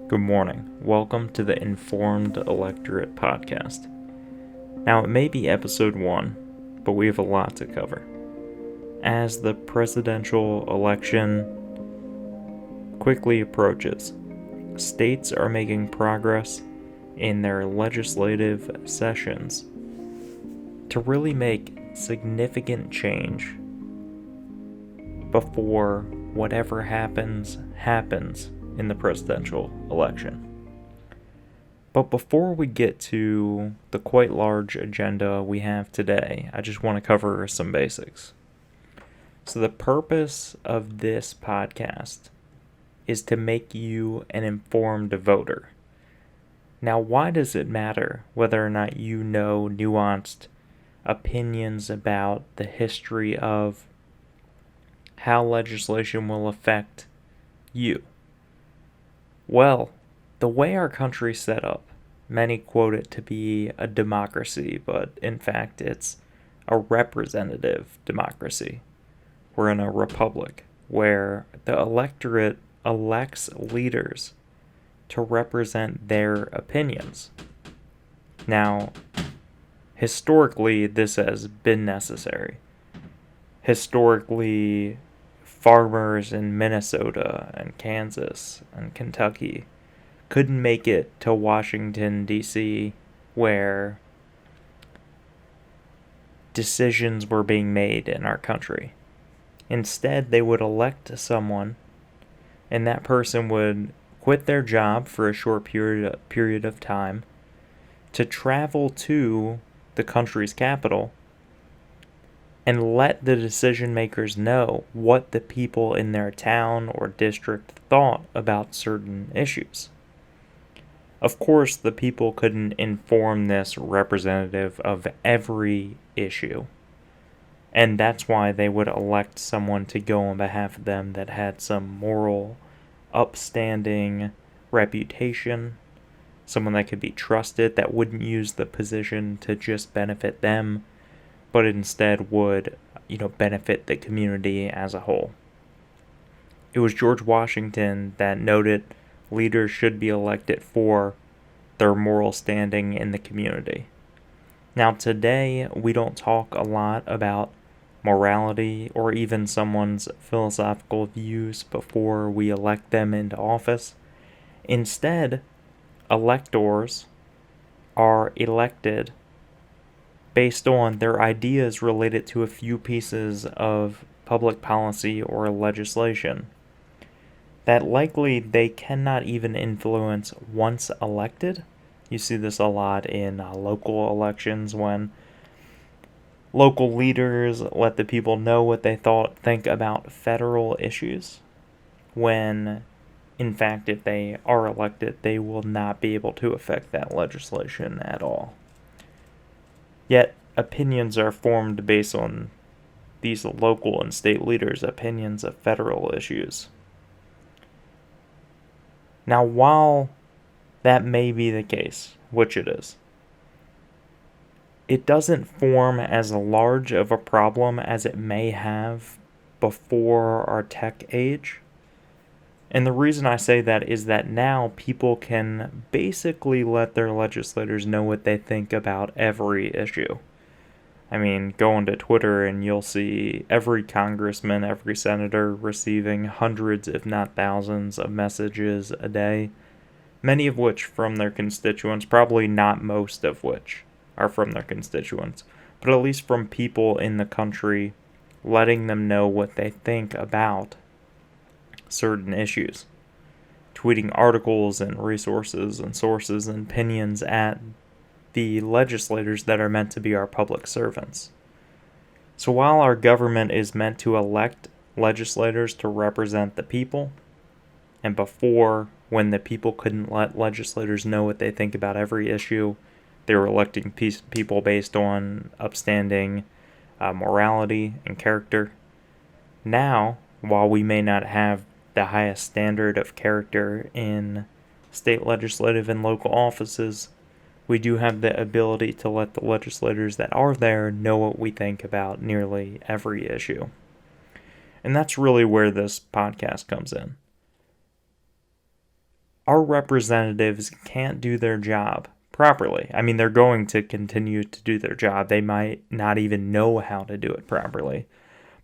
Good morning. Welcome to the Informed Electorate podcast. Now, it may be episode 1, but we have a lot to cover. As the presidential election quickly approaches, states are making progress in their legislative sessions to really make significant change before whatever happens in the presidential election. But before we get to the quite large agenda we have today, I just want to cover some basics. So the purpose of this podcast is to make you an informed voter. Now, why does it matter whether or not you know nuanced opinions about the history of how legislation will affect you? Well, the way our country's set up, many quote it to be a democracy, but in fact it's a representative democracy. We're in a republic where the electorate elects leaders to represent their opinions. Now, historically, this has been necessary. Historically, farmers in Minnesota and Kansas and Kentucky couldn't make it to Washington, D.C., where decisions were being made in our country. Instead, they would elect someone, and that person would quit their job for a short period of time to travel to the country's capital and let the decision makers know what the people in their town or district thought about certain issues. Of course, the people couldn't inform this representative of every issue, and that's why they would elect someone to go on behalf of them that had some moral, upstanding reputation, someone that could be trusted, that wouldn't use the position to just benefit them, but instead would, benefit the community as a whole. It was George Washington that noted leaders should be elected for their moral standing in the community. Now, today, we don't talk a lot about morality or even someone's philosophical views before we elect them into office. Instead, electors are elected based on their ideas related to a few pieces of public policy or legislation that likely they cannot even influence once elected. You see this a lot in local elections when local leaders let the people know what they think about federal issues, when in fact if they are elected they will not be able to affect that legislation at all. Yet, opinions are formed based on these local and state leaders' opinions of federal issues. Now, while that may be the case, which it is, it doesn't form as large of a problem as it may have before our tech age. And the reason I say that is that now people can basically let their legislators know what they think about every issue. I mean, go onto Twitter and you'll see every congressman, every senator receiving hundreds, if not thousands, of messages a day, many of which from their constituents, probably not most of which are from their constituents, but at least from people in the country letting them know what they think about certain issues, tweeting articles and resources and sources and opinions at the legislators that are meant to be our public servants. So while our government is meant to elect legislators to represent the people, and before, when the people couldn't let legislators know what they think about every issue, they were electing people based on upstanding morality and character. Now, while we may not have the highest standard of character in state legislative and local offices, we do have the ability to let the legislators that are there know what we think about nearly every issue. And that's really where this podcast comes in. our representatives can't do their job properly. I mean, they're going to continue to do their job. They might not even know how to do it properly.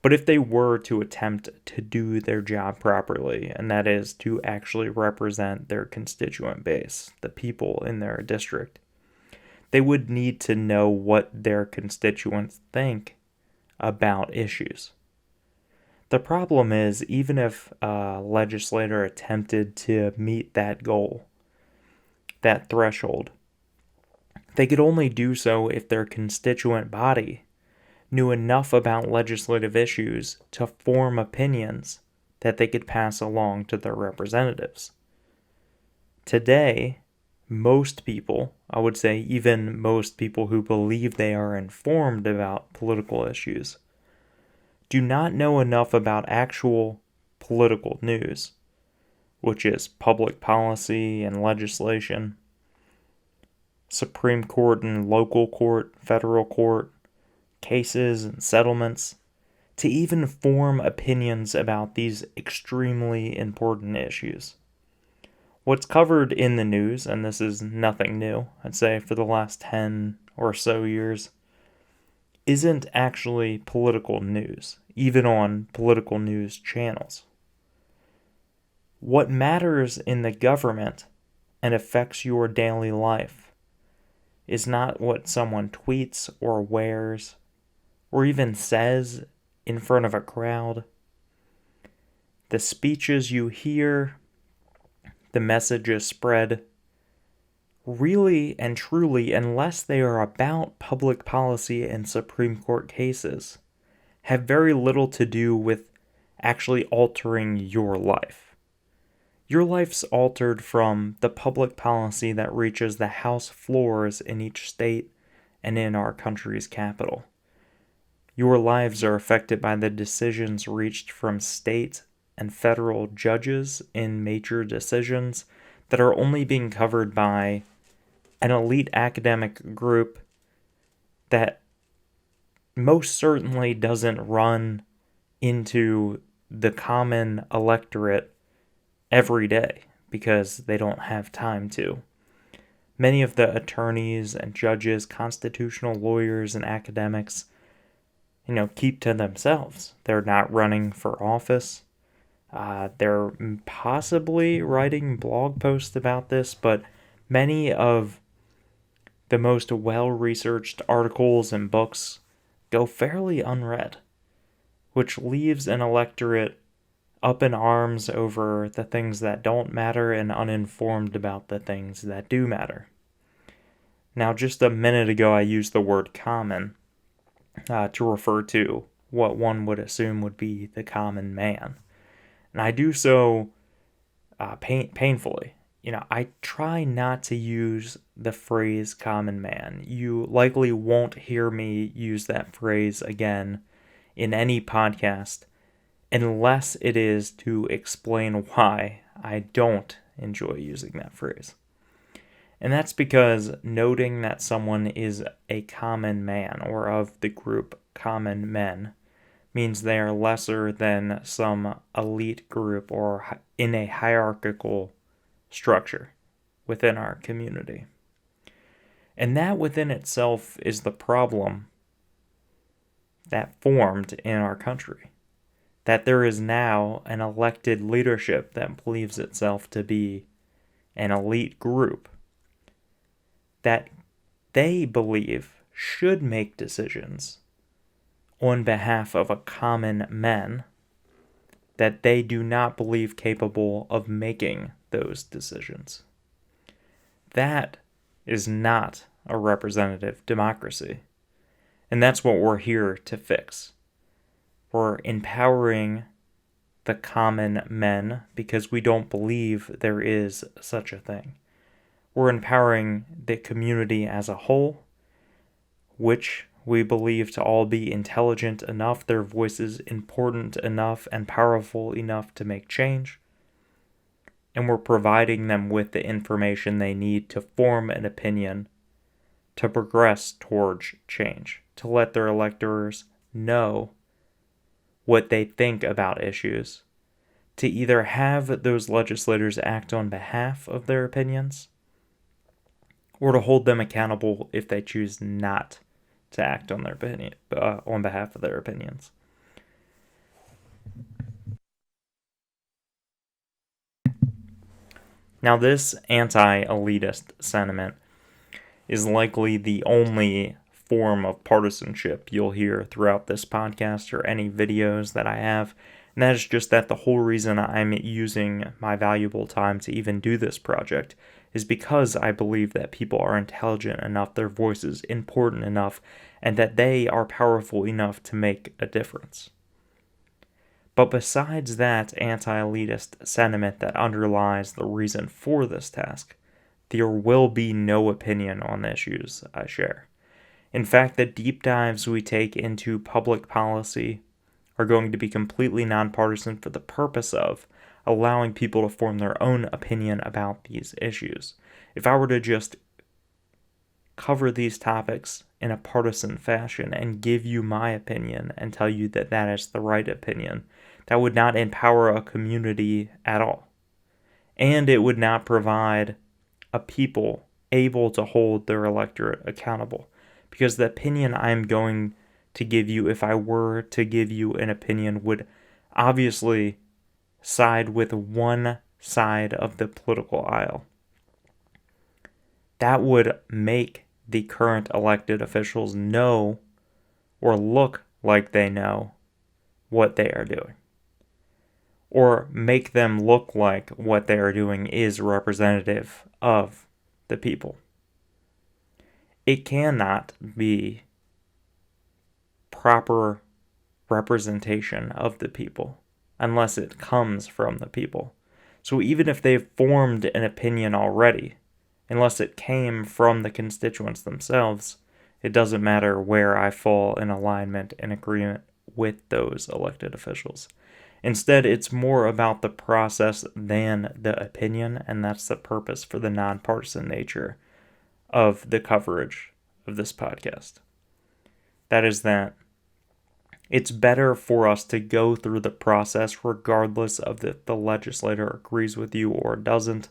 But if they were to attempt to do their job properly, and that is to actually represent their constituent base, the people in their district, they would need to know what their constituents think about issues. The problem is, even if a legislator attempted to meet that goal, that threshold, they could only do so if their constituent body knew enough about legislative issues to form opinions that they could pass along to their representatives. Today, most people, I would say even most people who believe they are informed about political issues, do not know enough about actual political news, which is public policy and legislation, Supreme Court and local court, federal court, cases and settlements, to even form opinions about these extremely important issues. What's covered in the news, and this is nothing new, I'd say for the last 10 or so years, isn't actually political news, even on political news channels. What matters in the government and affects your daily life is not what someone tweets or wears or even says in front of a crowd. The speeches you hear, the messages spread, really and truly, unless they are about public policy and Supreme Court cases, have very little to do with actually altering your life. Your life's altered from the public policy that reaches the House floors in each state and in our country's capital. Your lives are affected by the decisions reached from state and federal judges in major decisions that are only being covered by an elite academic group that most certainly doesn't run into the common electorate every day because they don't have time to. Many of the attorneys and judges, constitutional lawyers, and academics keep to themselves. They're not running for office. They're possibly writing blog posts about this, but many of the most well-researched articles and books go fairly unread, which leaves an electorate up in arms over the things that don't matter and uninformed about the things that do matter. Now, just a minute ago, I used the word common to refer to what one would assume would be the common man. And I do so painfully. I try not to use the phrase common man. You likely won't hear me use that phrase again in any podcast unless it is to explain why I don't enjoy using that phrase. And that's because noting that someone is a common man or of the group common men means they are lesser than some elite group or in a hierarchical structure within our community. And that within itself is the problem that formed in our country. That there is now an elected leadership that believes itself to be an elite group that they believe should make decisions on behalf of a common man that they do not believe capable of making those decisions. That is not a representative democracy. And that's what we're here to fix. We're empowering the common men because we don't believe there is such a thing. We're empowering the community as a whole, which we believe to all be intelligent enough, their voices important enough and powerful enough to make change. And we're providing them with the information they need to form an opinion to progress towards change, to let their electors know what they think about issues, to either have those legislators act on behalf of their opinions or to hold them accountable if they choose not to act on their opinion, on behalf of their opinions. Now, this anti-elitist sentiment is likely the only form of partisanship you'll hear throughout this podcast or any videos that I have. And that is just that the whole reason I'm using my valuable time to even do this project is because I believe that people are intelligent enough, their voices important enough, and that they are powerful enough to make a difference. But besides that anti-elitist sentiment that underlies the reason for this task, there will be no opinion on the issues I share. In fact, the deep dives we take into public policy are going to be completely nonpartisan for the purpose of allowing people to form their own opinion about these issues. If I were to just cover these topics in a partisan fashion and give you my opinion and tell you that that is the right opinion, that would not empower a community at all. And it would not provide a people able to hold their electorate accountable. Because the opinion I'm going to give you, if I were to give you an opinion, would obviously side with one side of the political aisle. That would make the current elected officials know or look like they know what they are doing. Or make them look like what they are doing is representative of the people. It cannot be proper representation of the people unless it comes from the people. So even if they've formed an opinion already, unless it came from the constituents themselves, it doesn't matter where I fall in alignment and agreement with those elected officials. Instead, it's more about the process than the opinion, and that's the purpose for the nonpartisan nature of the coverage of this podcast. That is that it's better for us to go through the process regardless of if the legislator agrees with you or doesn't,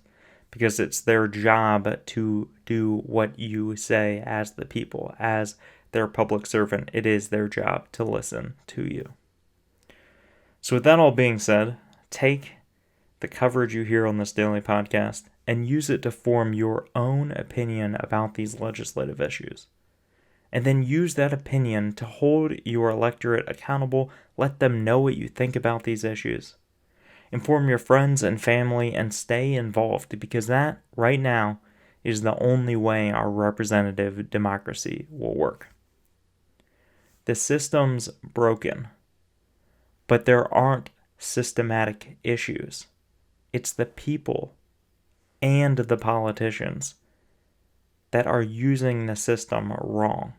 because it's their job to do what you say as the people, as their public servant. It is their job to listen to you. So with that all being said, take the coverage you hear on this daily podcast and use it to form your own opinion about these legislative issues. And then use that opinion to hold your electorate accountable. Let them know what you think about these issues. Inform your friends and family and stay involved, because that, right now, is the only way our representative democracy will work. The system's broken, but there aren't systematic issues. It's the people and the politicians that are using the system wrong.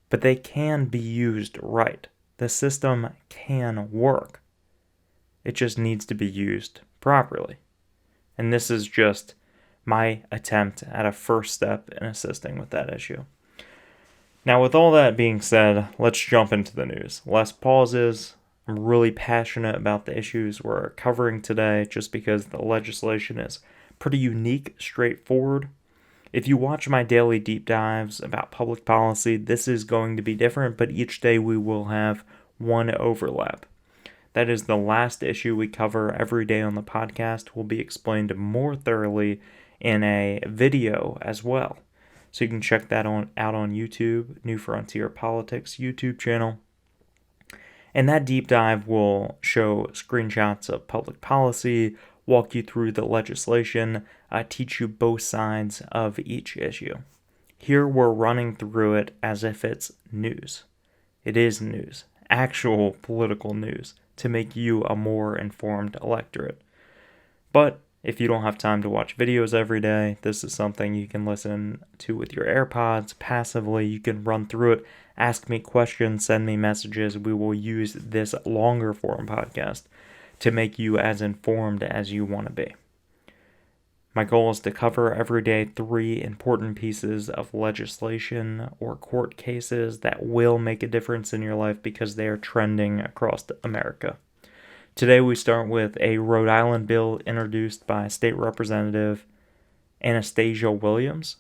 But they can be used right. The system can work. It just needs to be used properly. And this is just my attempt at a first step in assisting with that issue. Now, with all that being said, let's jump into the news. Less pauses. I'm really passionate about the issues we're covering today just because the legislation is pretty unique, straightforward. If you watch my daily deep dives about public policy, this is going to be different, but each day we will have one overlap. That is the last issue we cover every day on the podcast will be explained more thoroughly in a video as well. So you can check that out on YouTube, New Frontier Politics YouTube channel. And that deep dive will show screenshots of public policy, walk you through the legislation, teach you both sides of each issue. Here we're running through it as if it's news. It is news, actual political news, to make you a more informed electorate. But if you don't have time to watch videos every day, this is something you can listen to with your AirPods passively. You can run through it, ask me questions, send me messages. We will use this longer form podcast to make you as informed as you want to be. My goal is to cover every day 3 important pieces of legislation or court cases that will make a difference in your life because they are trending across America. Today we start with a Rhode Island bill introduced by State Representative Anastasia Williams.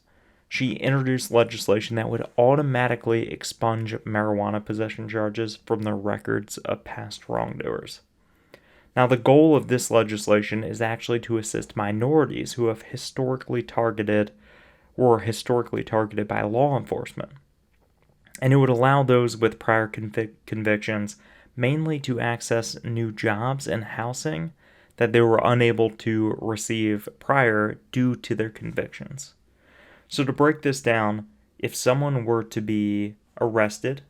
She introduced legislation that would automatically expunge marijuana possession charges from the records of past wrongdoers. Now, the goal of this legislation is actually to assist minorities who have historically targeted by law enforcement. And it would allow those with prior convictions mainly to access new jobs and housing that they were unable to receive prior due to their convictions. So to break this down, if someone were to be arrested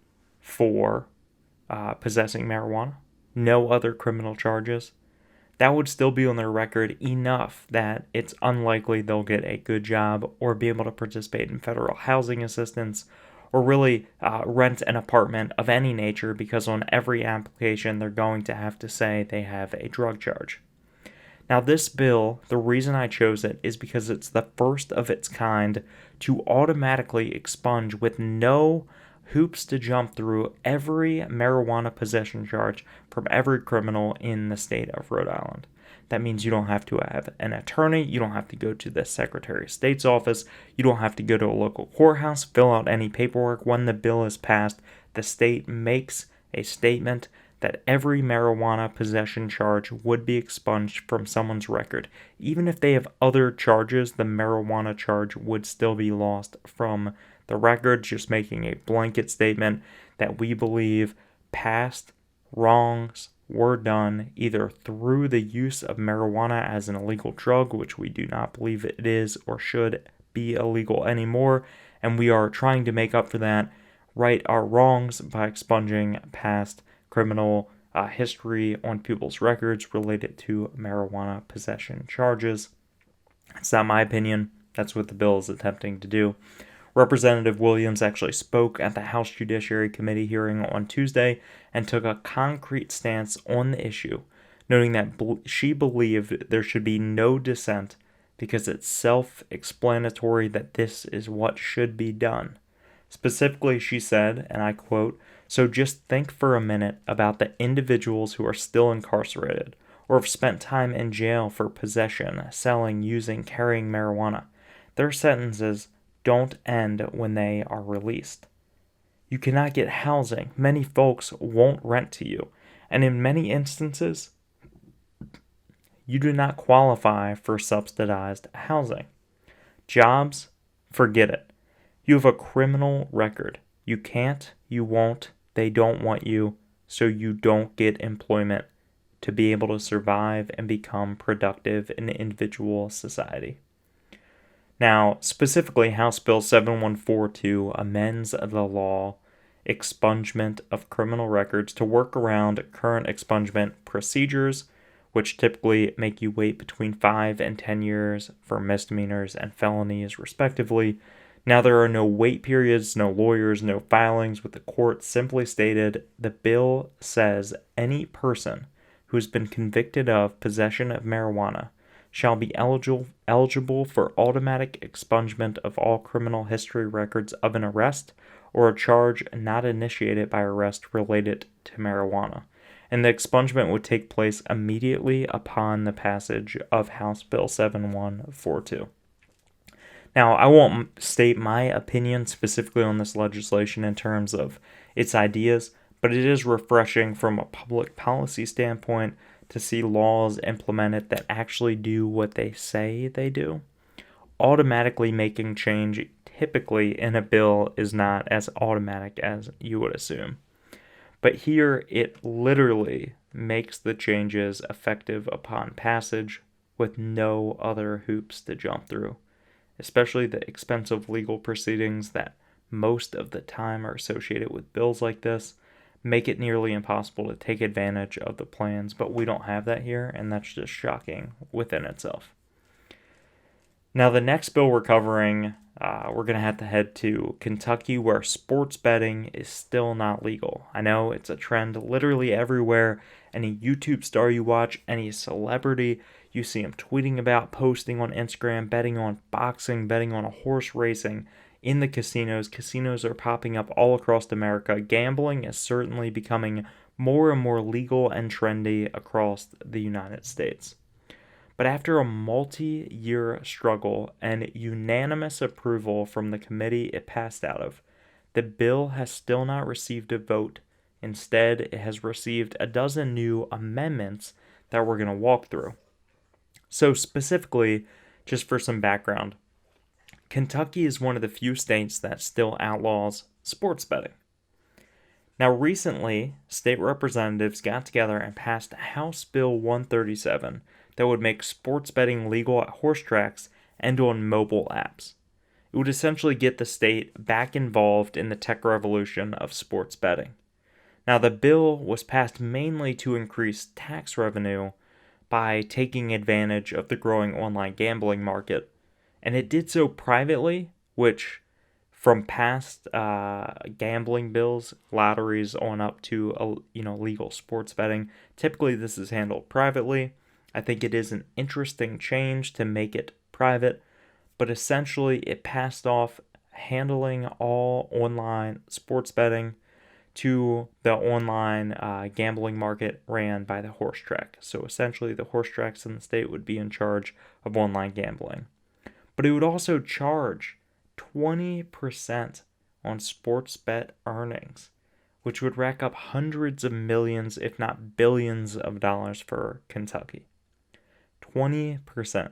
for possessing marijuana, no other criminal charges, that would still be on their record enough that it's unlikely they'll get a good job or be able to participate in federal housing assistance or really rent an apartment of any nature, because on every application they're going to have to say they have a drug charge. Now, this bill, the reason I chose it is because it's the first of its kind to automatically expunge, with no hoops to jump through, every marijuana possession charge from every criminal in the state of Rhode Island. That means you don't have to have an attorney, you don't have to go to the Secretary of State's office, you don't have to go to a local courthouse, fill out any paperwork. When the bill is passed, the state makes a statement that every marijuana possession charge would be expunged from someone's record. Even if they have other charges, the marijuana charge would still be lost from the record, just making a blanket statement that we believe past wrongs were done either through the use of marijuana as an illegal drug, which we do not believe it is or should be illegal anymore, and we are trying to make up for that, right our wrongs by expunging past criminal history on people's records related to marijuana possession charges. It's not my opinion. That's what the bill is attempting to do. Representative Williams actually spoke at the House Judiciary Committee hearing on Tuesday and took a concrete stance on the issue, noting that she believed there should be no dissent because it's self-explanatory that this is what should be done. Specifically, she said, and I quote, "So just think for a minute about the individuals who are still incarcerated or have spent time in jail for possession, selling, using, carrying marijuana. Their sentences don't end when they are released. You cannot get housing. Many folks won't rent to you. And in many instances, you do not qualify for subsidized housing. Jobs, forget it. You have a criminal record. You can't, you won't, they don't want you, so you don't get employment to be able to survive and become productive in the individual society." Now, specifically, House Bill 7142 amends the law expungement of criminal records to work around current expungement procedures, which typically make you wait between 5 and 10 years for misdemeanors and felonies, respectively. Now, there are no wait periods, no lawyers, no filings with the court. Simply stated, the bill says any person who has been convicted of possession of marijuana shall be eligible for automatic expungement of all criminal history records of an arrest or a charge not initiated by arrest related to marijuana. And the expungement would take place immediately upon the passage of House Bill 7142. Now, I won't state my opinion specifically on this legislation in terms of its ideas, but it is refreshing from a public policy standpoint to see laws implemented that actually do what they say they do. Automatically making change typically in a bill is not as automatic as you would assume. But here it literally makes the changes effective upon passage with no other hoops to jump through, especially the expensive legal proceedings that most of the time are associated with bills like this make it nearly impossible to take advantage of the plans, but we don't have that here, and that's just shocking within itself. Now, the next bill we're covering, we're going to have to head to Kentucky, where sports betting is still not legal. I know it's a trend literally everywhere. Any YouTube star you watch, any celebrity, you see them tweeting about, posting on Instagram, betting on boxing, betting on a horse racing. In the casinos are popping up all across America. Gambling is certainly becoming more and more legal and trendy across the United States. But after a multi-year struggle and unanimous approval from the committee it passed out of, the bill has still not received a vote. Instead, it has received a dozen new amendments that we're going to walk through. So specifically, just for some background, Kentucky is one of the few states that still outlaws sports betting. Now, recently, state representatives got together and passed House Bill 137 that would make sports betting legal at horse tracks and on mobile apps. It would essentially get the state back involved in the tech revolution of sports betting. Now, the bill was passed mainly to increase tax revenue by taking advantage of the growing online gambling market, and it did so privately, which from past gambling bills, lotteries on up to legal sports betting, typically this is handled privately. I think it is an interesting change to make it private, but essentially it passed off handling all online sports betting to the online gambling market ran by the horse track. So essentially the horse tracks in the state would be in charge of online gambling. But it would also charge 20% on sports bet earnings, which would rack up hundreds of millions, if not billions of dollars for Kentucky. 20%.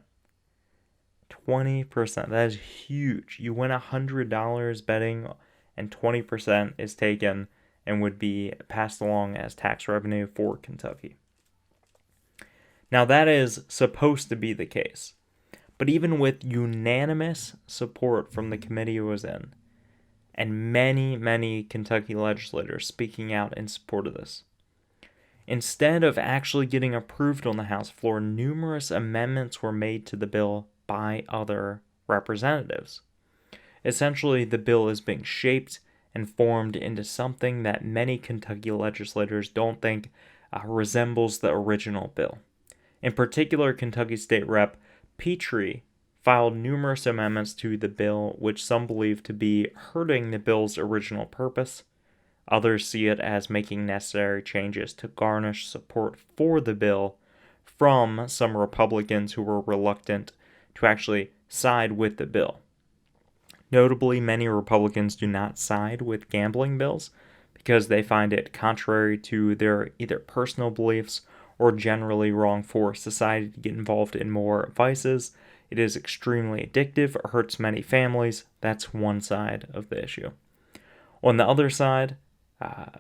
20%. That is huge. You win $100 betting and 20% is taken and would be passed along as tax revenue for Kentucky. Now that is supposed to be the case. But even with unanimous support from the committee it was in, and many, many Kentucky legislators speaking out in support of this, instead of actually getting approved on the House floor, numerous amendments were made to the bill by other representatives. Essentially, the bill is being shaped and formed into something that many Kentucky legislators don't think resembles the original bill. In particular, Kentucky State Rep. Petrie filed numerous amendments to the bill, which some believe to be hurting the bill's original purpose. Others see it as making necessary changes to garnish support for the bill from some Republicans who were reluctant to actually side with the bill. Notably, many Republicans do not side with gambling bills because they find it contrary to their either personal beliefs or generally wrong for society to get involved in more vices. It is extremely addictive, or hurts many families. That's one side of the issue. On the other side,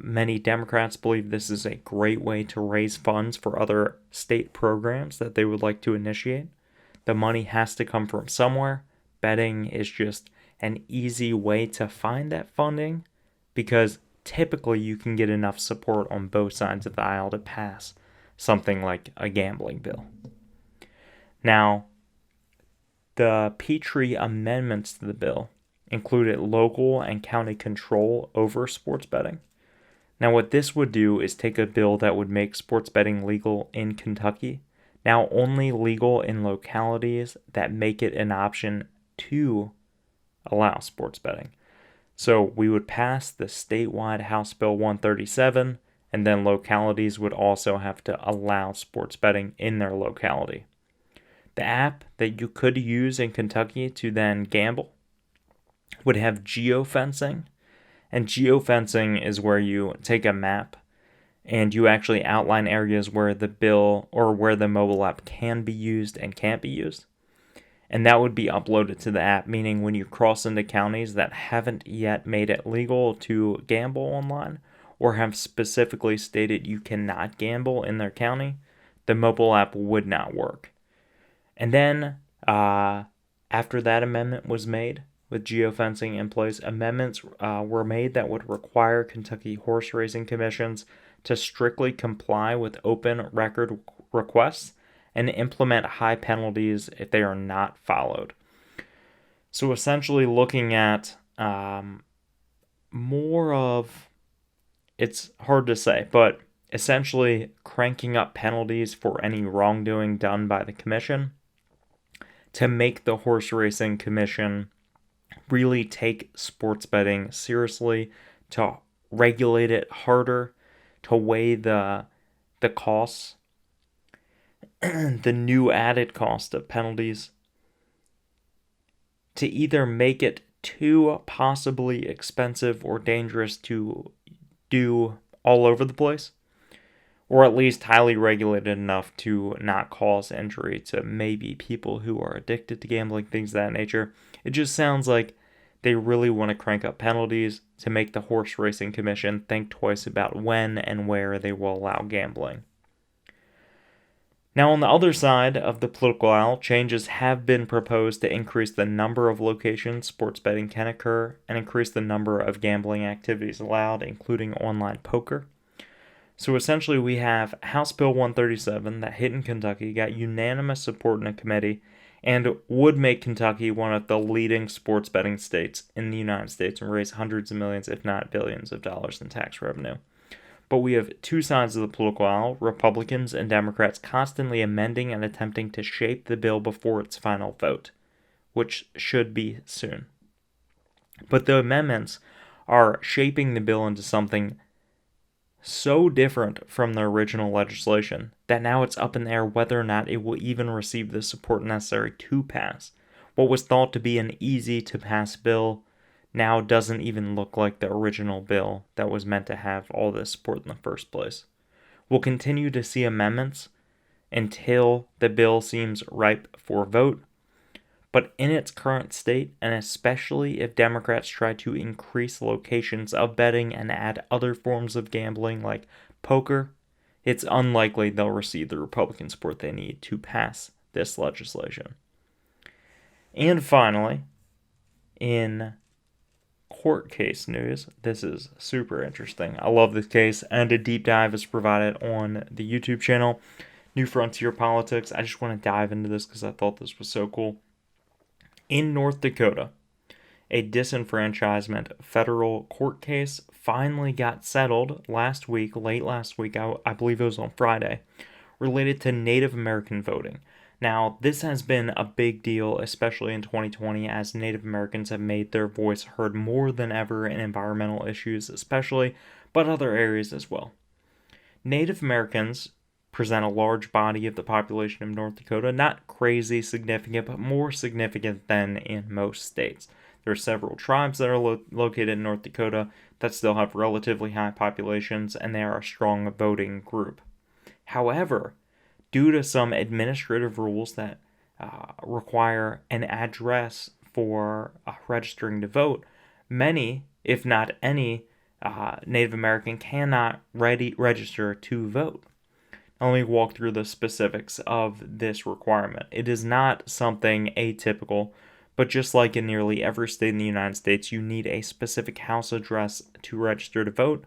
many Democrats believe this is a great way to raise funds for other state programs that they would like to initiate. The money has to come from somewhere. Betting is just an easy way to find that funding because typically you can get enough support on both sides of the aisle to pass something like a gambling bill. Now, the Petrie amendments to the bill included local and county control over sports betting. Now, what this would do is take a bill that would make sports betting legal in Kentucky, now only legal in localities that make it an option to allow sports betting. So we would pass the statewide House Bill 137, and then localities would also have to allow sports betting in their locality. The app that you could use in Kentucky to then gamble would have geofencing. And geofencing is where you take a map and you actually outline areas where the bill or where the mobile app can be used and can't be used. And that would be uploaded to the app, meaning when you cross into counties that haven't yet made it legal to gamble online or have specifically stated you cannot gamble in their county, the mobile app would not work. And then after that amendment was made, with geofencing in place, amendments were made that would require Kentucky horse racing commissions to strictly comply with open record requests and implement high penalties if they are not followed. So essentially looking at more of, it's hard to say, but essentially cranking up penalties for any wrongdoing done by the commission to make the horse racing commission really take sports betting seriously, to regulate it harder, to weigh the costs, the new added cost of penalties, to either make it too possibly expensive or dangerous to do all over the place, or at least highly regulated enough to not cause injury to maybe people who are addicted to gambling, things of that nature. It just sounds like they really want to crank up penalties to make the Horse Racing Commission think twice about when and where they will allow gambling. Now, on the other side of the political aisle, changes have been proposed to increase the number of locations sports betting can occur and increase the number of gambling activities allowed, including online poker. So essentially, we have House Bill 137 that hit in Kentucky, got unanimous support in a committee, and would make Kentucky one of the leading sports betting states in the United States and raise hundreds of millions, if not billions, of dollars in tax revenue. But we have two sides of the political aisle, Republicans and Democrats, constantly amending and attempting to shape the bill before its final vote, which should be soon. But the amendments are shaping the bill into something so different from the original legislation that now it's up in the air whether or not it will even receive the support necessary to pass. What was thought to be an easy to pass bill now doesn't even look like the original bill that was meant to have all this support in the first place. We'll continue to see amendments until the bill seems ripe for vote, but in its current state, and especially if Democrats try to increase locations of betting and add other forms of gambling like poker, it's unlikely they'll receive the Republican support they need to pass this legislation. And finally, in court case news, this is super interesting. I love this case, and a deep dive is provided on the YouTube channel, New Frontier Politics. I just want to dive into this because I thought this was so cool. In North Dakota, a disenfranchisement federal court case finally got settled late last week, I believe it was on Friday, related to Native American voting. Now, this has been a big deal, especially in 2020, as Native Americans have made their voice heard more than ever in environmental issues, especially, but other areas as well. Native Americans present a large body of the population of North Dakota, not crazy significant, but more significant than in most states. There are several tribes that are located in North Dakota that still have relatively high populations, and they are a strong voting group. However, due to some administrative rules that require an address for registering to vote, many, if not any, Native American cannot register to vote. Let me walk through the specifics of this requirement. It is not something atypical, but just like in nearly every state in the United States, you need a specific house address to register to vote,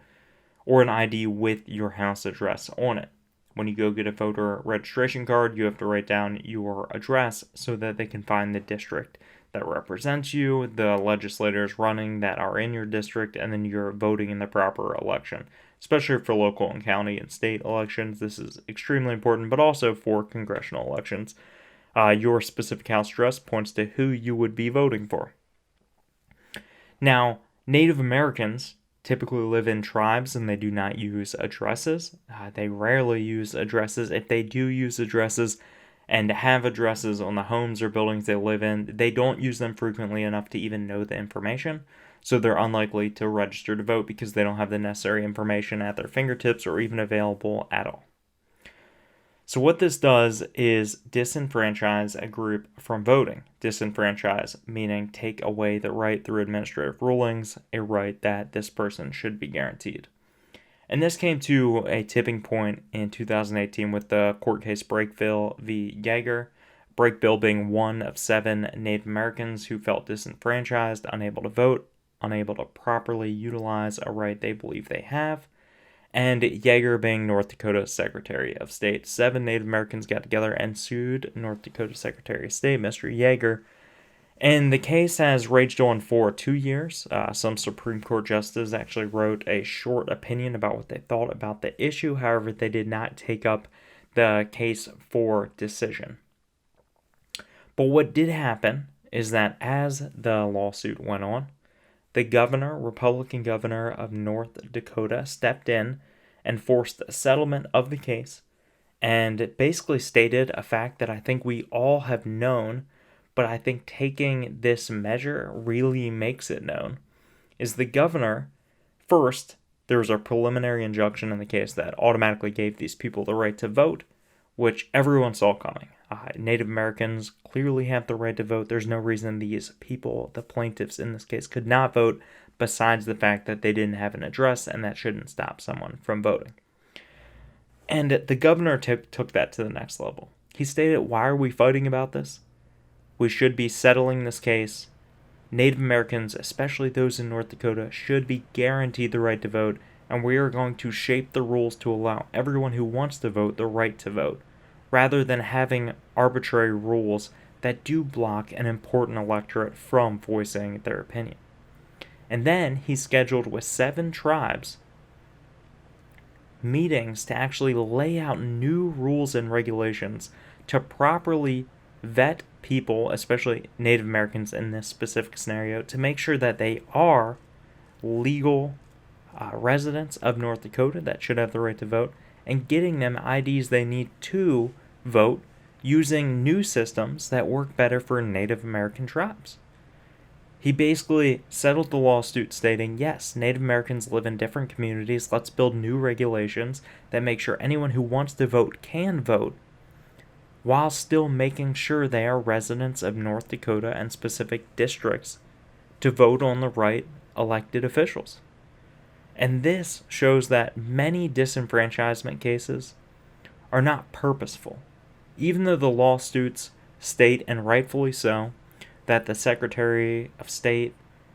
or an ID with your house address on it. When you go get a voter registration card, you have to write down your address so that they can find the district that represents you, the legislators running that are in your district, and then you're voting in the proper election. Especially for local and county and state elections, this is extremely important, but also for congressional elections. Your specific house address points to who you would be voting for. Now, Native Americans typically live in tribes and they do not use addresses. They rarely use addresses. If they do use addresses and have addresses on the homes or buildings they live in, they don't use them frequently enough to even know the information. So they're unlikely to register to vote because they don't have the necessary information at their fingertips or even available at all. So what this does is disenfranchise a group from voting. Disenfranchise meaning take away the right through administrative rulings, a right that this person should be guaranteed. And this came to a tipping point in 2018 with the court case Brakebill v. Yeager. Brakebill being one of 7 Native Americans who felt disenfranchised, unable to vote, unable to properly utilize a right they believe they have, and Yeager being North Dakota's Secretary of State. 7 Native Americans got together and sued North Dakota Secretary of State, Mr. Yeager, and the case has raged on for 2 years. Some Supreme Court justices actually wrote a short opinion about what they thought about the issue. However, they did not take up the case for decision. But what did happen is that as the lawsuit went on, the Republican governor of North Dakota, stepped in and forced a settlement of the case, and it basically stated a fact that I think we all have known, but I think taking this measure really makes it known, is the governor. First, there was a preliminary injunction in the case that automatically gave these people the right to vote, which everyone saw coming. Native Americans clearly have the right to vote. There's no reason these people, the plaintiffs in this case, could not vote, besides the fact that they didn't have an address, and that shouldn't stop someone from voting. And the governor took that to the next level. He stated, why are we fighting about this? We should be settling this case. Native Americans, especially those in North Dakota, should be guaranteed the right to vote, and we are going to shape the rules to allow everyone who wants to vote the right to vote, rather than having arbitrary rules that do block an important electorate from voicing their opinion. And then he scheduled with 7 tribes meetings to actually lay out new rules and regulations to properly vet people, especially Native Americans in this specific scenario, to make sure that they are legal residents of North Dakota that should have the right to vote, and getting them IDs they need to vote using new systems that work better for Native American tribes. He basically settled the lawsuit stating, yes, Native Americans live in different communities. Let's build new regulations that make sure anyone who wants to vote can vote, while still making sure they are residents of North Dakota and specific districts to vote on the right elected officials. And this shows that many disenfranchisement cases are not purposeful. Even though the lawsuits state, and rightfully so, that the Secretary of State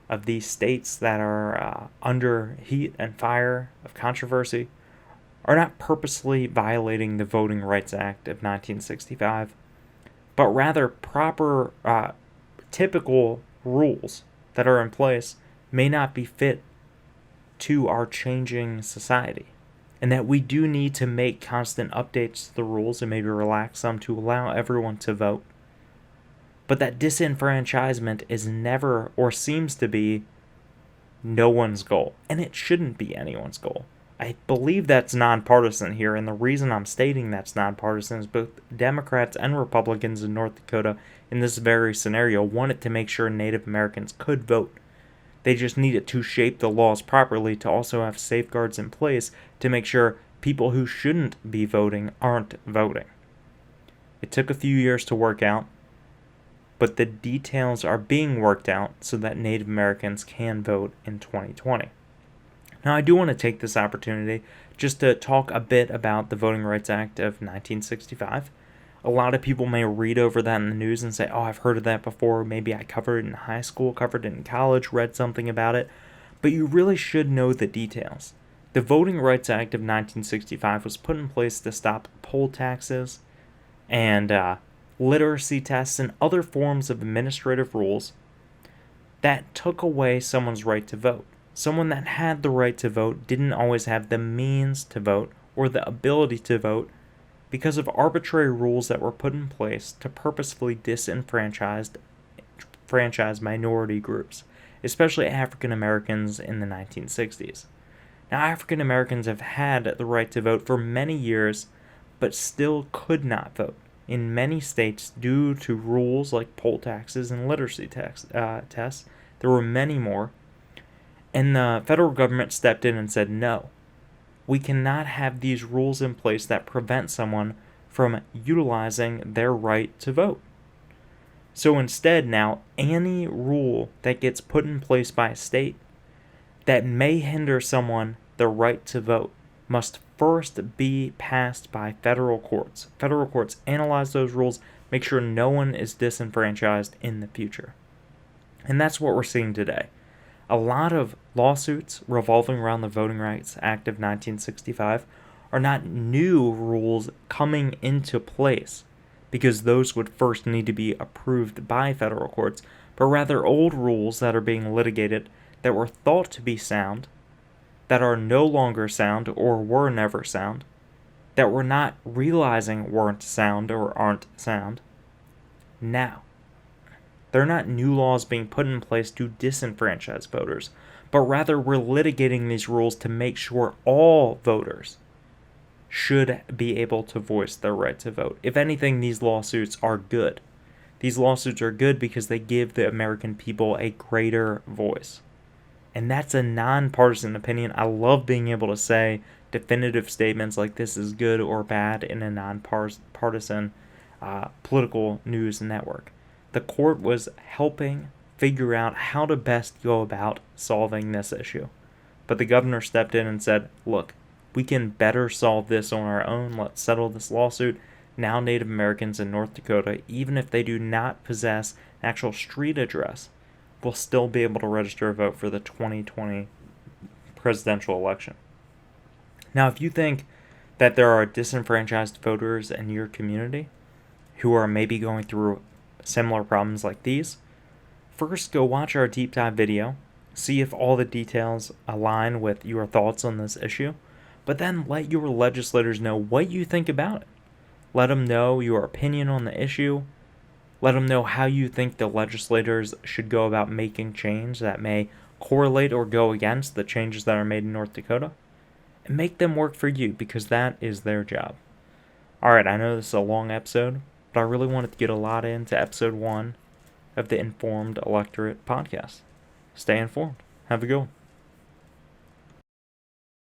of these states that are under heat and fire of controversy are not purposely violating the Voting Rights Act of 1965, but rather proper, typical rules that are in place may not be fit to our changing society, and that we do need to make constant updates to the rules and maybe relax some to allow everyone to vote. But that disenfranchisement is never, or seems to be, no one's goal, and it shouldn't be anyone's goal. I believe that's nonpartisan here, and the reason I'm stating that's nonpartisan is both Democrats and Republicans in North Dakota in this very scenario wanted to make sure Native Americans could vote. They just needed to shape the laws properly to also have safeguards in place to make sure people who shouldn't be voting aren't voting. It took a few years to work out, but the details are being worked out so that Native Americans can vote in 2020. Now, I do want to take this opportunity just to talk a bit about the Voting Rights Act of 1965. A lot of people may read over that in the news and say, oh, I've heard of that before. Maybe I covered it in high school, covered it in college, read something about it. But you really should know the details. The Voting Rights Act of 1965 was put in place to stop poll taxes and literacy tests and other forms of administrative rules that took away someone's right to vote. Someone that had the right to vote didn't always have the means to vote or the ability to vote because of arbitrary rules that were put in place to purposefully disenfranchise minority groups, especially African Americans in the 1960s. Now, African Americans have had the right to vote for many years, but still could not vote in many states due to rules like poll taxes and literacy tests. There were many more. And the federal government stepped in and said, no, we cannot have these rules in place that prevent someone from utilizing their right to vote. So instead now, any rule that gets put in place by a state that may hinder someone the right to vote must first be passed by federal courts. Federal courts analyze those rules, make sure no one is disenfranchised in the future. And that's what we're seeing today. A lot of lawsuits revolving around the Voting Rights Act of 1965 are not new rules coming into place, because those would first need to be approved by federal courts, but rather old rules that are being litigated that were thought to be sound, that are no longer sound or were never sound, that we're not realizing weren't sound or aren't sound now. They're not new laws being put in place to disenfranchise voters, but rather we're litigating these rules to make sure all voters should be able to voice their right to vote. If anything, these lawsuits are good. These lawsuits are good because they give the American people a greater voice. And that's a nonpartisan opinion. I love being able to say definitive statements like this is good or bad in a nonpartisan political news network. The court was helping figure out how to best go about solving this issue. But the governor stepped in and said, look, we can better solve this on our own. Let's settle this lawsuit. Now Native Americans in North Dakota, even if they do not possess an actual street address, will still be able to register a vote for the 2020 presidential election. Now, if you think that there are disenfranchised voters in your community who are maybe going through similar problems like these, first go watch our deep dive video, see if all the details align with your thoughts on this issue, but then let your legislators know what you think about it. Let them know your opinion on the issue. Let them know how you think the legislators should go about making change that may correlate or go against the changes that are made in North Dakota. And make them work for you, because that is their job. Alright, I know this is a long episode, but I really wanted to get a lot into episode 1 of the Informed Electorate podcast. Stay informed. Have a good one.